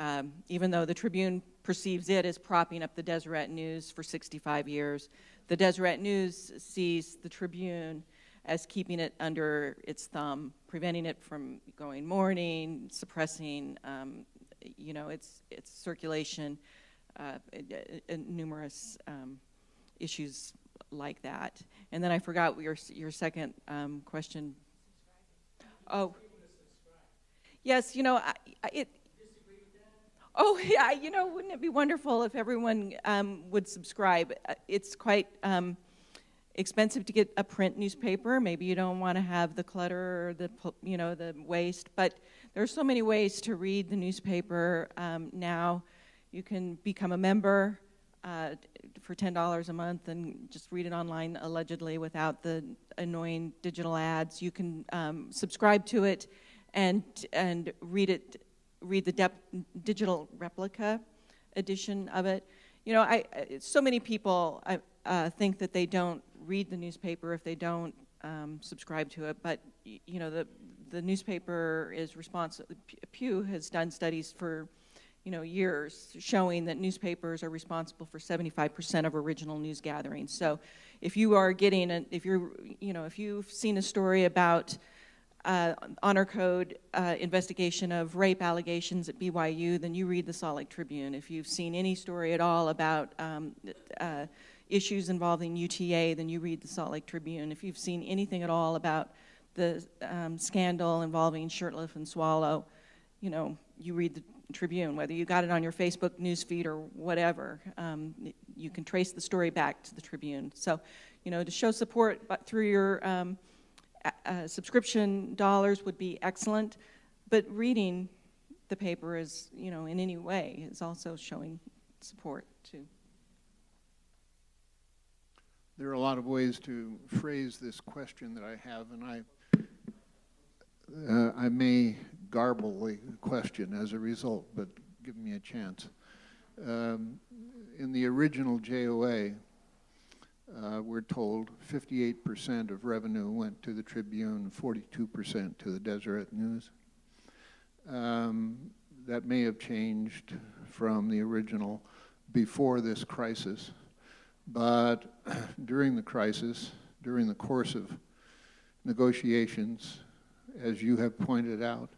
even though the Tribune perceives it as propping up the Deseret News for 65 years, the Deseret News sees the Tribune as keeping it under its thumb, preventing it from going morning, suppressing, its circulation, numerous issues like that. And then I forgot your second question. Oh, yes. Oh, yeah. Wouldn't it be wonderful if everyone would subscribe? It's quite expensive to get a print newspaper. Maybe you don't want to have the clutter or the waste, but there are so many ways to read the newspaper now. You can become a member for $10 a month and just read it online, allegedly, without the annoying digital ads. You can subscribe to it and read the digital replica edition of it. So many people think that they don't read the newspaper if they don't subscribe to it, but the newspaper is responsible. Pew has done studies for years showing that newspapers are responsible for 75% of original news gatherings. So if you are if you've seen a story about honor code investigation of rape allegations at BYU, then you read the Salt Lake Tribune. If you've seen any story at all about issues involving UTA, then you read the Salt Lake Tribune. If you've seen anything at all about the scandal involving Shirtliff and Swallow, you read the Tribune. Whether you got it on your Facebook newsfeed or whatever, you can trace the story back to the Tribune. So, to show support through your subscription dollars would be excellent, but reading the paper is, in any way, is also showing support too. There are a lot of ways to phrase this question that I have, and I may garble the question as a result, but give me a chance. In the original JOA, we're told 58% of revenue went to the Tribune, 42% to the Deseret News. That may have changed from the original before this crisis, but during the crisis, during the course of negotiations, as you have pointed out,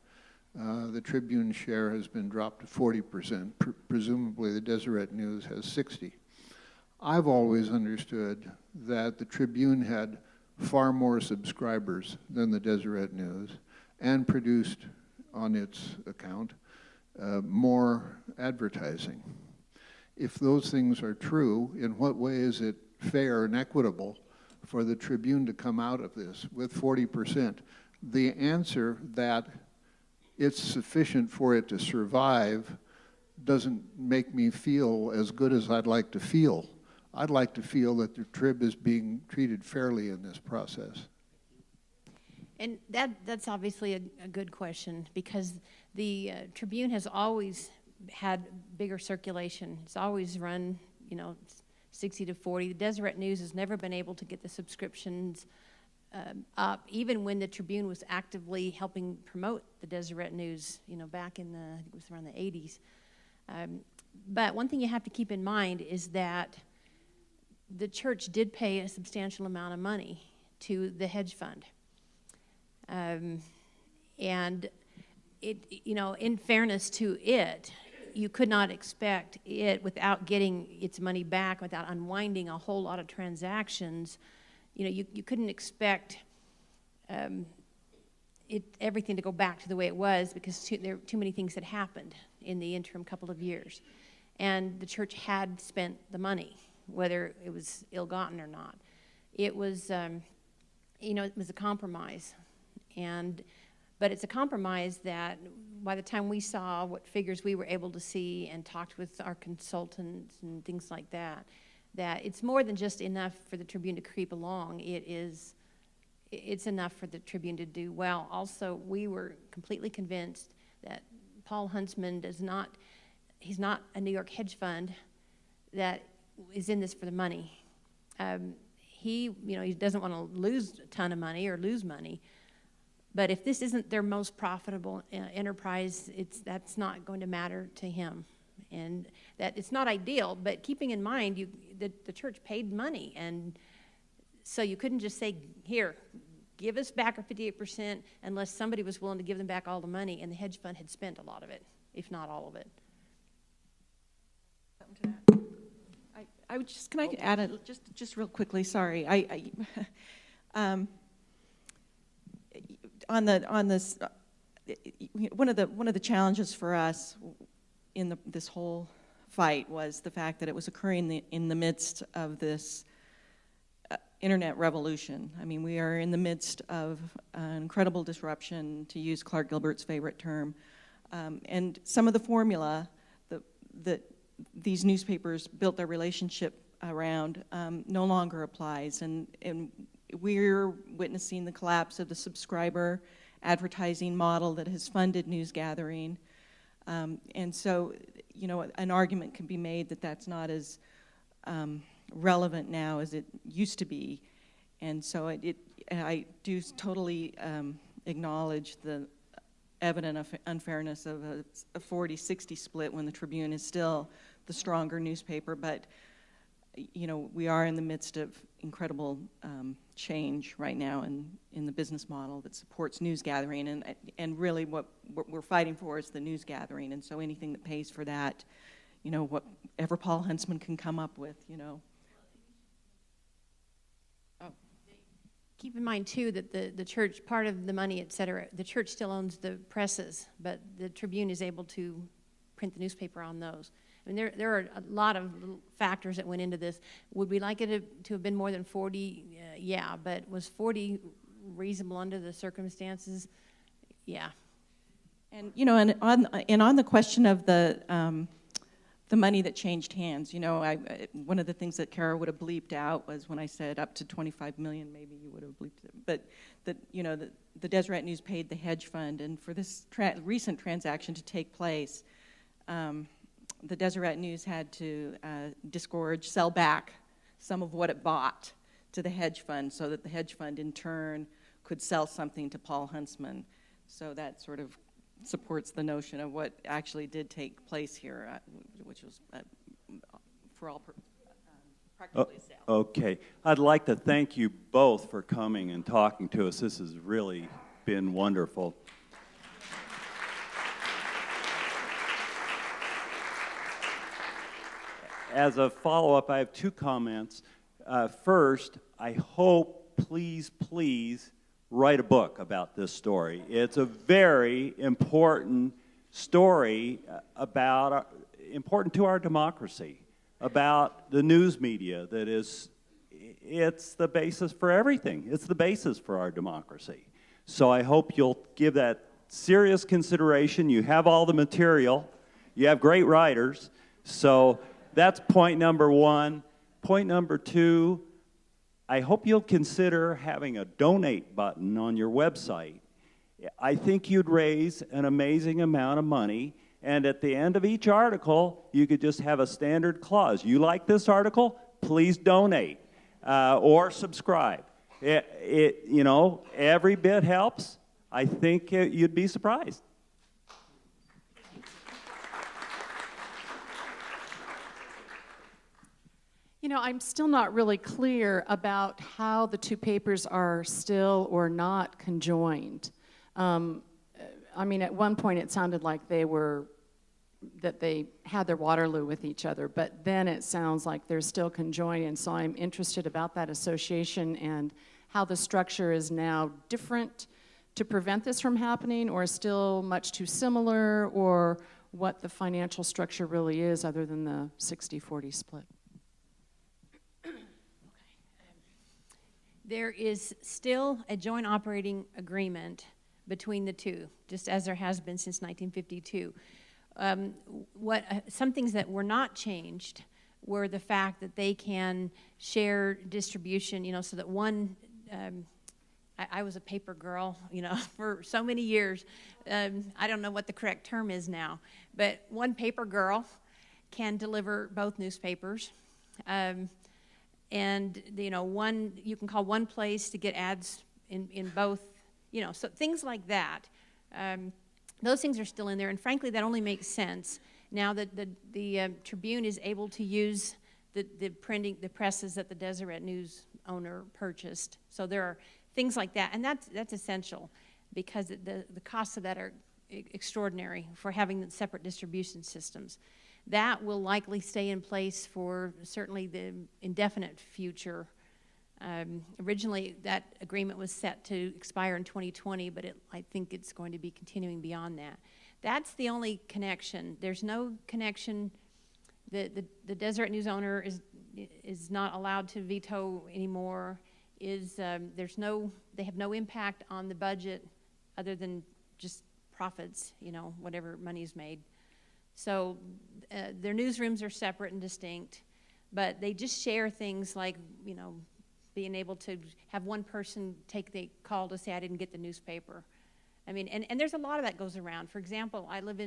the Tribune share has been dropped to 40%. Presumably the Deseret News has 60%. I've always understood that the Tribune had far more subscribers than the Deseret News and produced on its account more advertising. If those things are true, in what way is it fair and equitable for the Tribune to come out of this with 40%? The answer that it's sufficient for it to survive doesn't make me feel as good as I'd like to feel. I'd like to feel that the Trib is being treated fairly in this process. And that's obviously a good question, because the Tribune has always had bigger circulation. It's always run, 60 to 40. The Deseret News has never been able to get the subscriptions up, even when the Tribune was actively helping promote the Deseret News, back in I think it was around the 80s. But one thing you have to keep in mind is that the church did pay a substantial amount of money to the hedge fund. And it, in fairness to it, you could not expect it, without getting its money back, without unwinding a whole lot of transactions, you couldn't expect everything to go back to the way it was, because there were too many things that happened in the interim couple of years. And the church had spent the money, whether it was ill-gotten or not. It was, it was a compromise. But it's a compromise that by the time we saw what figures we were able to see and talked with our consultants and things like that it's more than just enough for the Tribune to creep along. It's enough for the Tribune to do well. Also, we were completely convinced that Paul Huntsman he's not a New York hedge fund that is in this for the money. He doesn't want to lose a ton of money or lose money. But if this isn't their most profitable enterprise, that's not going to matter to him. And that it's not ideal, but keeping in mind the church paid money. And so you couldn't just say, here, give us back our 58%, unless somebody was willing to give them back all the money, and the hedge fund had spent a lot of it, if not all of it. I would just, can I add just real quickly? Sorry, on this, one of the challenges for us in this whole fight was the fact that it was occurring in the midst of this internet revolution. I mean, we are in the midst of an incredible disruption, to use Clark Gilbert's favorite term, and some of the formula that these newspapers built their relationship around no longer applies, and we're witnessing the collapse of the subscriber advertising model that has funded news gathering. And so, an argument can be made that that's not as relevant now as it used to be. And so I do totally acknowledge the evident unfairness of a 40-60 split when the Tribune is still the stronger newspaper. But we are in the midst of incredible change right now in the business model that supports news gathering, and really what we're fighting for is the news gathering, and so anything that pays for that, whatever Paul Huntsman can come up with, Oh. Keep in mind too that the church, part of the money, et cetera, the church still owns the presses, but the Tribune is able to print the newspaper on those. I mean, there are a lot of factors that went into this. Would we like it to have been more than 40? Yeah, but was 40 reasonable under the circumstances? Yeah. And on the question of the money that changed hands, one of the things that Kara would have bleeped out was when I said up to 25 million. Maybe you would have bleeped it, but the Deseret News paid the hedge fund, and for this recent transaction to take place, the Deseret News had to sell back some of what it bought to the hedge fund, so that the hedge fund in turn could sell something to Paul Huntsman. So that sort of supports the notion of what actually did take place here, which was for all practically a sale. Okay. I'd like to thank you both for coming and talking to us. This has really been wonderful. As a follow-up, I have two comments. First, I hope, please, write a book about this story. It's a very important story about important to our democracy, about the news media that is, it's the basis for everything. It's the basis for our democracy. So I hope you'll give that serious consideration. You have all the material. You have great writers. So that's point number one. Point number two, I hope you'll consider having a donate button on your website. I think you'd raise an amazing amount of money, and at the end of each article, you could just have a standard clause. You like this article? Please donate or subscribe. You know, every bit helps. I think you'd be surprised. You know, I'm still not really clear about how the two papers are still or not conjoined. I mean, at one point it sounded like that they had their Waterloo with each other, but then it sounds like they're still conjoined, and so I'm interested about that association and how the structure is now different to prevent this from happening, or still much too similar, or what the financial structure really is other than the 60-40 split. There is still a joint operating agreement between the two, just as there has been since 1952. Some things that were not changed were the fact that they can share distribution, you know, so that one, I was a paper girl, you know, for so many years. I don't know what the correct term is now, but one paper girl can deliver both newspapers. And, you know, you can call one place to get ads in both, you know, so things like that. Those things are still in there, and frankly, that only makes sense now that the Tribune is able to use the presses that the Deseret News owner purchased. So there are things like that, and that's essential because the costs of that are extraordinary for having separate distribution systems. That will likely stay in place for certainly the indefinite future. Originally, that agreement was set to expire in 2020, but I think it's going to be continuing beyond that. That's the only connection. There's no connection. The Deseret News owner is not allowed to veto anymore. They have no impact on the budget other than just profits, you know, whatever money is made. So their newsrooms are separate and distinct, but they just share things like, you know, being able to have one person take the call to say, I didn't get the newspaper. I mean, and there's a lot of that goes around. For example, I live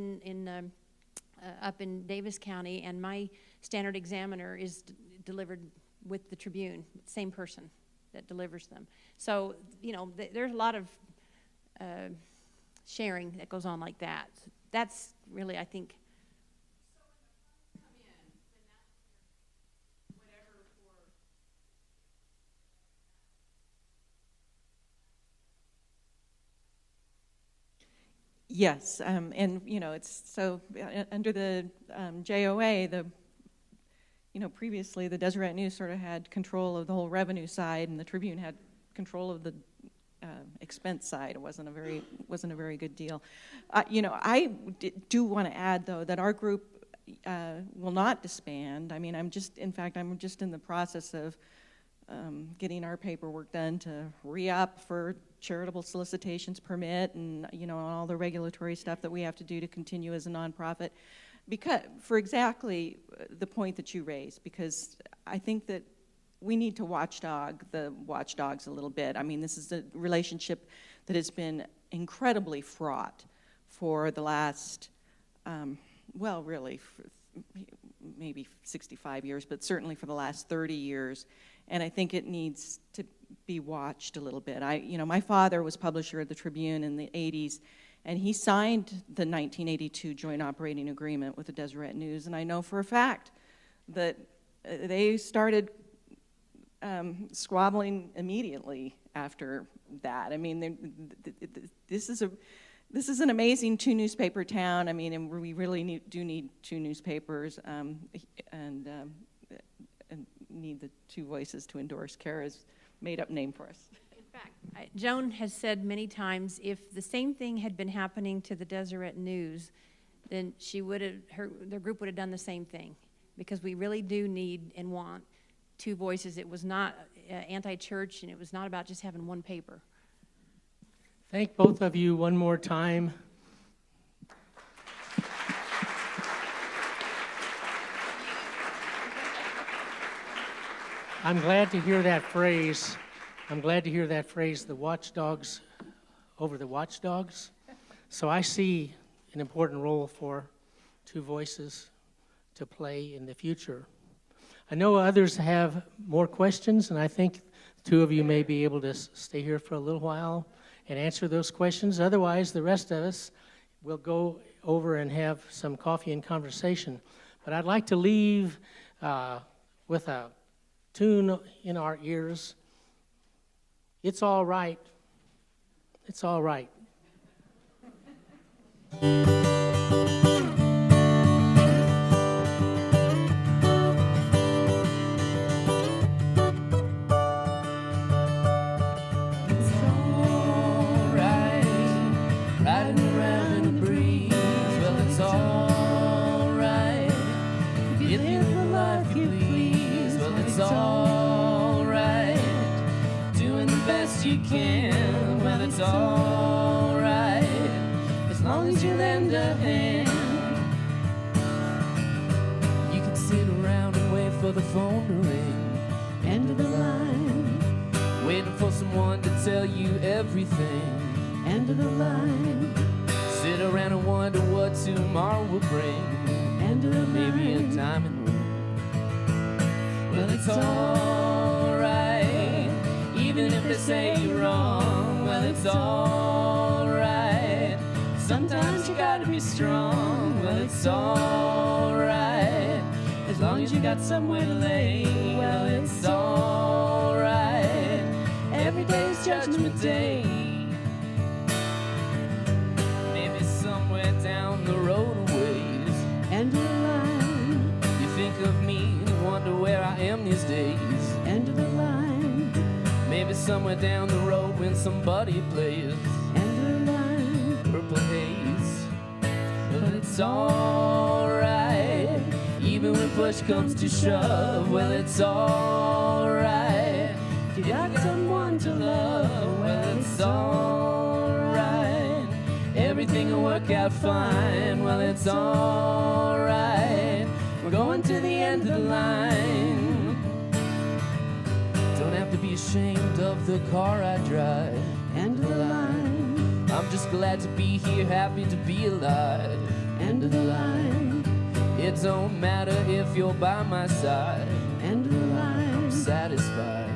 up in Davis County, and my Standard Examiner is delivered with the Tribune, same person that delivers them. So, you know, there's a lot of sharing that goes on like that. That's really, I think, Yes, and you know, it's so under the JOA, previously the Deseret News sort of had control of the whole revenue side, and the Tribune had control of the expense side. It wasn't a very good deal. I do want to add though that our group will not disband. I mean, I'm just in the process of getting our paperwork done to re-up for charitable solicitations permit and, you know, all the regulatory stuff that we have to do to continue as a nonprofit, because for exactly the point that you raised, because I think that we need to watchdog the watchdogs a little bit. I mean, this is a relationship that has been incredibly fraught for the last, really, maybe 65 years, but certainly for the last 30 years. And I think it needs to be watched a little bit. My father was publisher of the Tribune in the 80s, and he signed the 1982 joint operating agreement with the Deseret News, and I know for a fact that they started squabbling immediately after that. I mean, this is an amazing two-newspaper town. I mean, and we really do need two newspapers, and need the two voices to endorse Kara's made-up name for us. In fact, Joan has said many times, if the same thing had been happening to the Deseret News, then their group would have done the same thing, because we really do need and want two voices. It was not anti-church, and it was not about just having one paper. Thank both of you one more time. I'm glad to hear that phrase. The watchdogs over the watchdogs. So I see an important role for two voices to play in the future. I know others have more questions, and I think the two of you may be able to stay here for a little while and answer those questions. Otherwise, the rest of us will go over and have some coffee and conversation. But I'd like to leave with a tune in our ears. It's all right. It's all right. You can, well, it's all right, as long as you lend a hand. You can sit around and wait for the phone to ring, end of the line, waiting for someone to tell you everything, end of the line. Sit around and wonder what tomorrow will bring, end of the line. Maybe a diamond ring. Well, it's all right, even if they say you're wrong, well, it's all right. Sometimes you gotta be strong, well, it's all right. As long as you got somewhere to lay, well, it's all right. Every day's Judgment Day. Maybe somewhere down the road a ways, end of the line, you think of me and wonder where I am these days, end of the line. Maybe somewhere down the road when somebody plays end of the line, Purple Haze. Well, it's all right, even when push comes to shove. Well, it's all right, if you got someone to love. Well, it's all right, everything will work out fine. Well, it's all right, we're going to the end of the line. Don't have to be ashamed of the car I drive, end of the line. I'm just glad to be here, happy to be alive, end of the line. It don't matter if you're by my side, end of the line. I'm satisfied.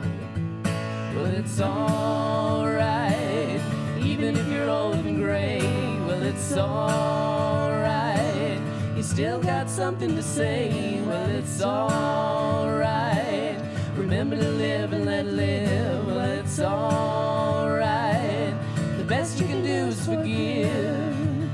Well, it's all right, even if you're old and gray. Well, it's all right, you still got something to say. Well, it's all right, remember to live and let live. Well, it's all right, the best you can do is forgive.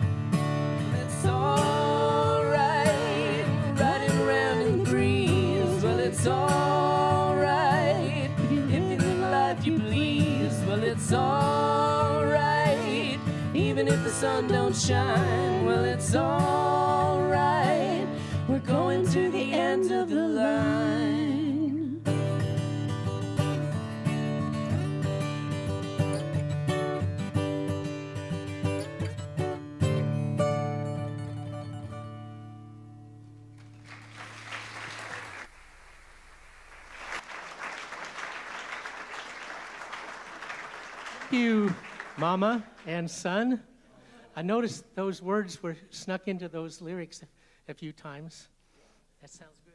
It's all right, riding around in the breeze. Well, it's all right, if you live the life you please. Well, it's all right, even if the sun don't shine. Well, it's all right, we're going to the end of the line. Thank you, Mama and Son. I noticed those words were snuck into those lyrics a few times. That sounds good.